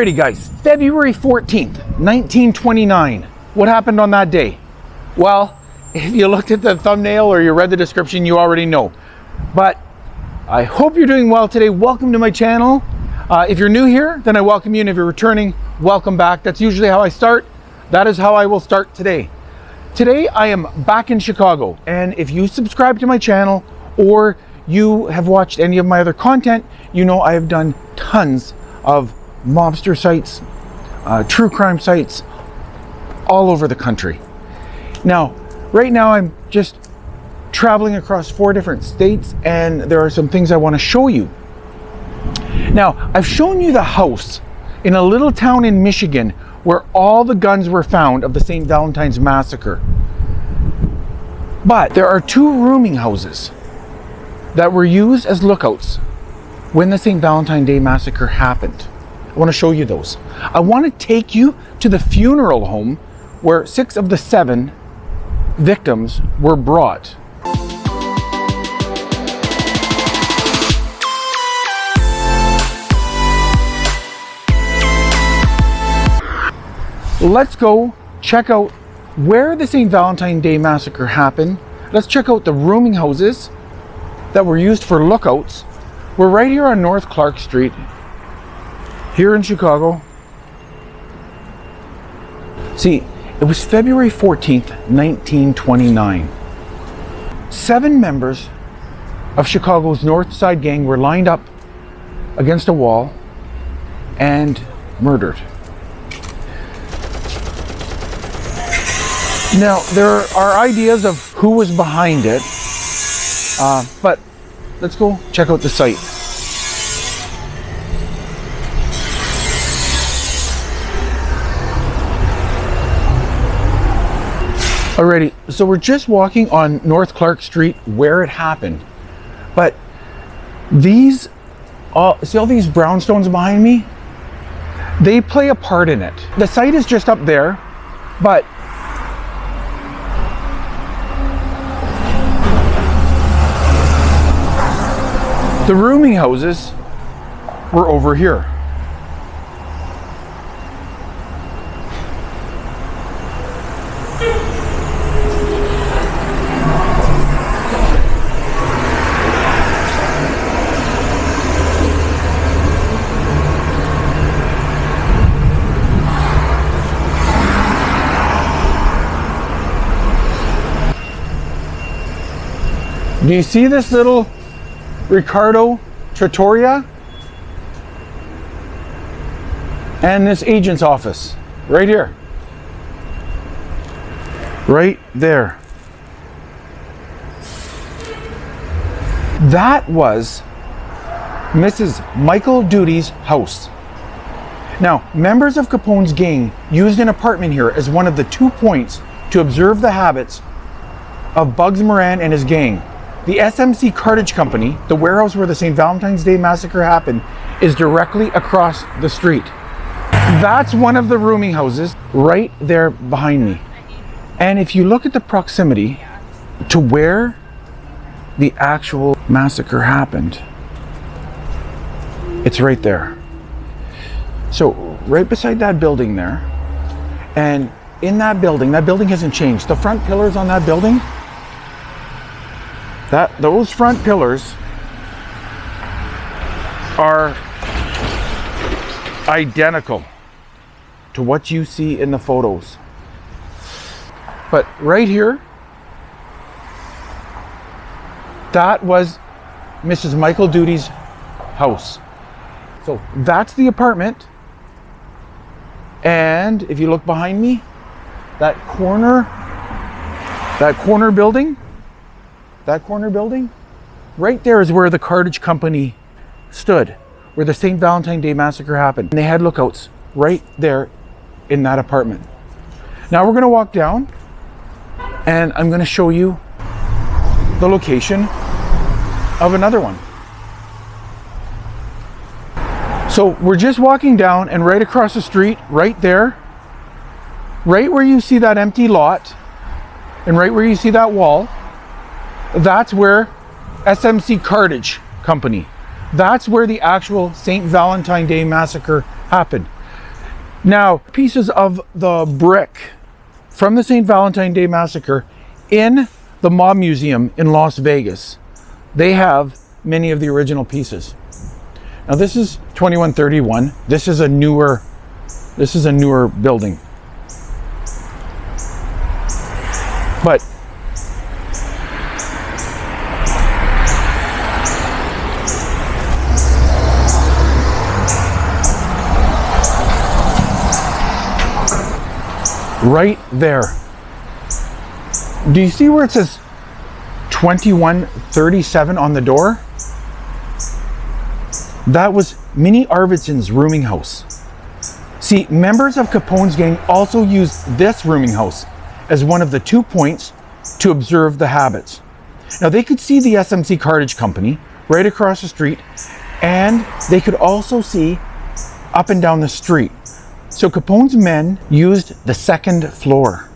Alrighty guys, February 14th, 1929. What happened on that day? Well, if you looked at the thumbnail or you read the description, you already know. But I hope you're doing well today. Welcome to my channel. If you're new here, then I welcome you. And if you're returning, welcome back. That's usually how I start. That is how I will start today. Today, I am back in Chicago. And if you subscribe to my channel or you have watched any of my other content, you know I have done tons of mobster sites, true crime sites all over the country. Now, right now I'm just traveling across 4 different states and there are some things I want to show you. Now, I've shown you the house in a little town in Michigan where all the guns were found of the St. Valentine's Massacre. But there are 2 rooming houses that were used as lookouts when the St. Valentine's Day Massacre happened. I want to show you those. I want to take you to the funeral home where 6 of the 7 victims were brought. Let's go check out where the St. Valentine's Day Massacre happened. Let's check out the rooming houses that were used for lookouts. We're right here on North Clark Street, here in Chicago. See, it was February 14th, 1929. 7 members of Chicago's North Side Gang were lined up against a wall and murdered. Now, there are ideas of who was behind it, but let's go check out the site. Alrighty, so we're just walking on North Clark Street where it happened. But these, see all these brownstones behind me? They play a part in it. The site is just up there, but the rooming houses were over here. Do you see this little Ricardo Trattoria? And this agent's office, right here. Right there. That was Mrs. Michael Duty's house. Now, members of Capone's gang used an apartment here as one of the 2 points to observe the habits of Bugs Moran and his gang. The SMC Cartage Company, the warehouse where the St. Valentine's Day Massacre happened, is directly across the street. That's one of the rooming houses right there behind me. And if you look at the proximity to where the actual massacre happened, it's right there. So right beside that building there, and in that building hasn't changed. The front pillars on that building, those front pillars are identical to what you see in the photos. But right here, that was Mrs. Michael Duty's house. So that's the apartment. And if you look behind me, that corner building, right there is where the Cartage Company stood, where the St. Valentine's Day Massacre happened. And they had lookouts right there in that apartment. Now we're going to walk down and I'm going to show you the location of another one. So we're just walking down and right across the street, right there, right where you see that empty lot and right where you see that wall, that's where SMC Cartage Company, that's where the actual St. Valentine's Day Massacre happened. Now, pieces of the brick from the St. Valentine Day Massacre in the Mob Museum in Las Vegas. They have many of the original pieces. Now this is 2131. This is a newer building. But right there, do you see where it says 2137 on the door? That was Minnie Arvidsson's rooming house. See, members of Capone's gang also used this rooming house as one of the 2 points to observe the habits. Now they could see the SMC Cartage Company right across the street, and they could also see up and down the street. So Capone's men used the second floor.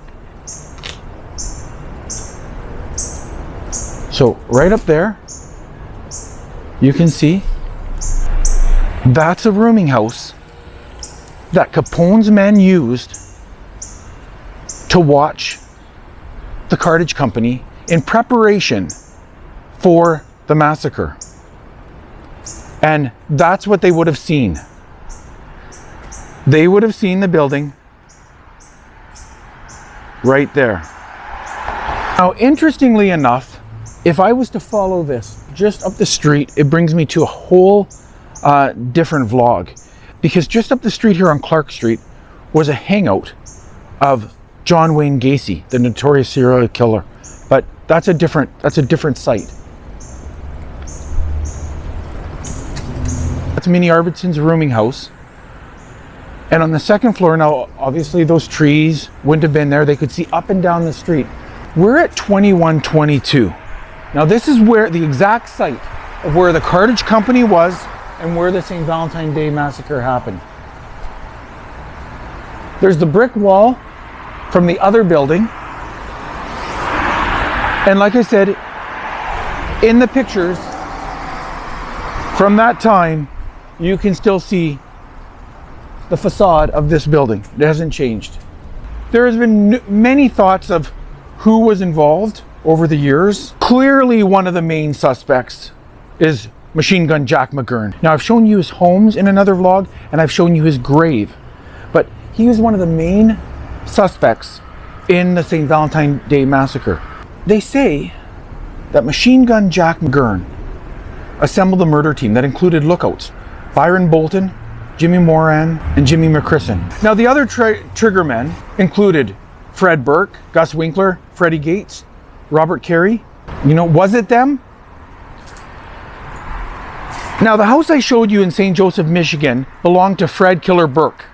So right up there, you can see that's a rooming house that Capone's men used to watch the Cartage Company in preparation for the massacre. And that's what they would have seen. They would have seen the building right there. Now, interestingly enough, if I was to follow this just up the street, it brings me to a whole different vlog, because just up the street here on Clark Street was a hangout of John Wayne Gacy, the notorious serial killer. But that's a different site. That's Minnie Arvidsson's rooming house. And on the second floor, now obviously those trees wouldn't have been there. They could see up and down the street. We're at 2122. Now this is where the exact site of where the Cartage Company was and where the St. Valentine Day Massacre happened. There's the brick wall from the other building. And like I said, in the pictures from that time, you can still see the facade of this building. It hasn't changed. There has been many thoughts of who was involved over the years. Clearly one of the main suspects is Machine Gun Jack McGurn. Now I've shown you his homes in another vlog, and I've shown you his grave, but he was one of the main suspects in the St. Valentine Day Massacre. They say that Machine Gun Jack McGurn assembled a murder team that included lookouts Byron Bolton, Jimmy Moran, and Jimmy McChrysson. Now the other trigger men included Fred Burke, Gus Winkler, Freddie Gates, Robert Carey. You know, was it them? Now the house I showed you in St. Joseph, Michigan belonged to Fred Killer Burke.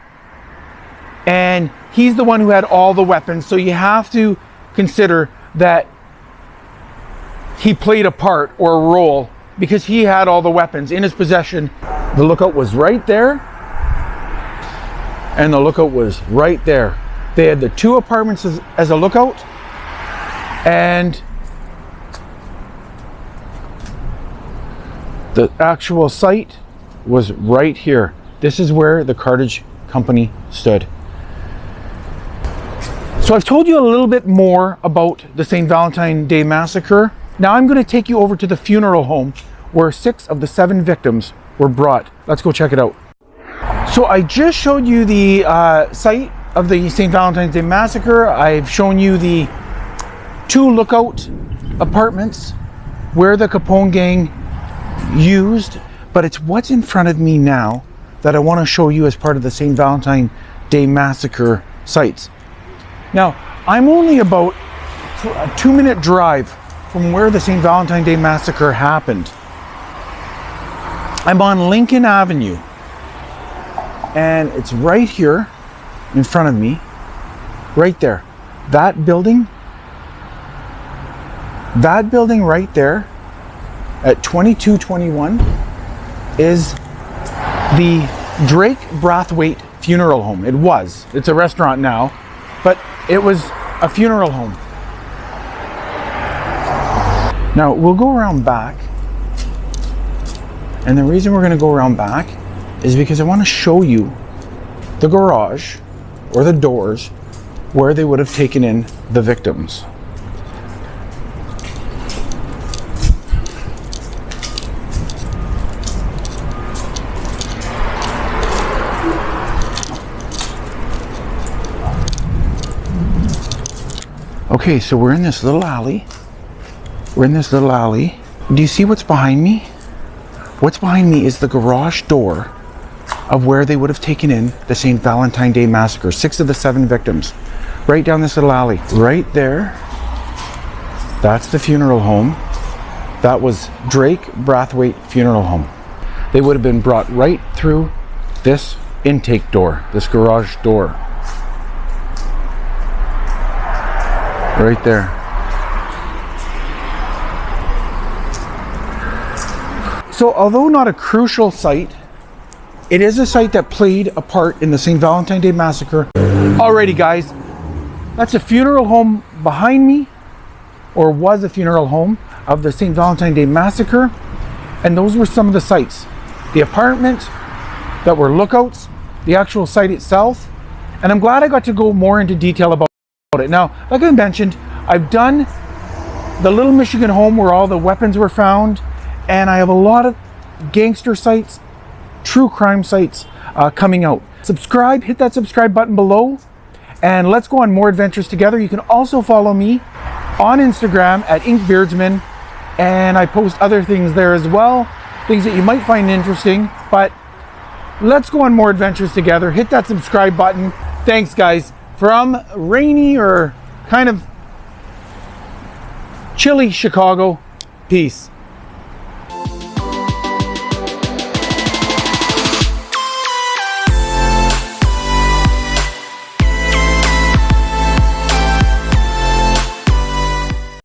And he's the one who had all the weapons, so you have to consider that he played a part or a role because he had all the weapons in his possession. The lookout was right there, and the lookout was right there. They had the 2 apartments as a lookout, and the actual site was right here. This is where the Cartage Company stood. So I've told you a little bit more about the St. Valentine Day Massacre. Now I'm going to take you over to the funeral home where 6 of the 7 victims were brought. Let's go check it out. So I just showed you the site of the St. Valentine's Day Massacre. I've shown you the 2 lookout apartments where the Capone gang used, but it's what's in front of me now that I want to show you as part of the St. Valentine Day Massacre sites. Now, I'm only about a 2-minute drive from where the St. Valentine Day Massacre happened. I'm on Lincoln Avenue, and it's right here in front of me, right there. That building right there at 2221 is the Drake Brathwaite Funeral Home. It's a restaurant now, but it was a funeral home. Now we'll go around back, and the reason we're going to go around back is because I want to show you the garage or the doors where they would have taken in the victims. Okay, so we're in this little alley. Do you see what's behind me? What's behind me is the garage door of where they would have taken in the St. Valentine Day Massacre. 6 of the 7 victims. Right down this little alley. Right there. That's the funeral home. That was Drake Brathwaite Funeral Home. They would have been brought right through this intake door, this garage door. Right there. So although not a crucial site, it is a site that played a part in the St. Valentine Day Massacre. Alrighty guys, that's a funeral home behind me, or was a funeral home of the St. Valentine Day Massacre. And those were some of the sites. The apartments that were lookouts, the actual site itself. And I'm glad I got to go more into detail about it. Now, like I mentioned, I've done the Little Michigan home where all the weapons were found, and I have a lot of gangster sites, true crime sites coming out. Subscribe, hit that subscribe button below, and let's go on more adventures together. You can also follow me on Instagram at InkBeardsman, and I post other things there as well, things that you might find interesting. But let's go on more adventures together. Hit that subscribe button. Thanks guys. From rainy or kind of chilly Chicago, peace.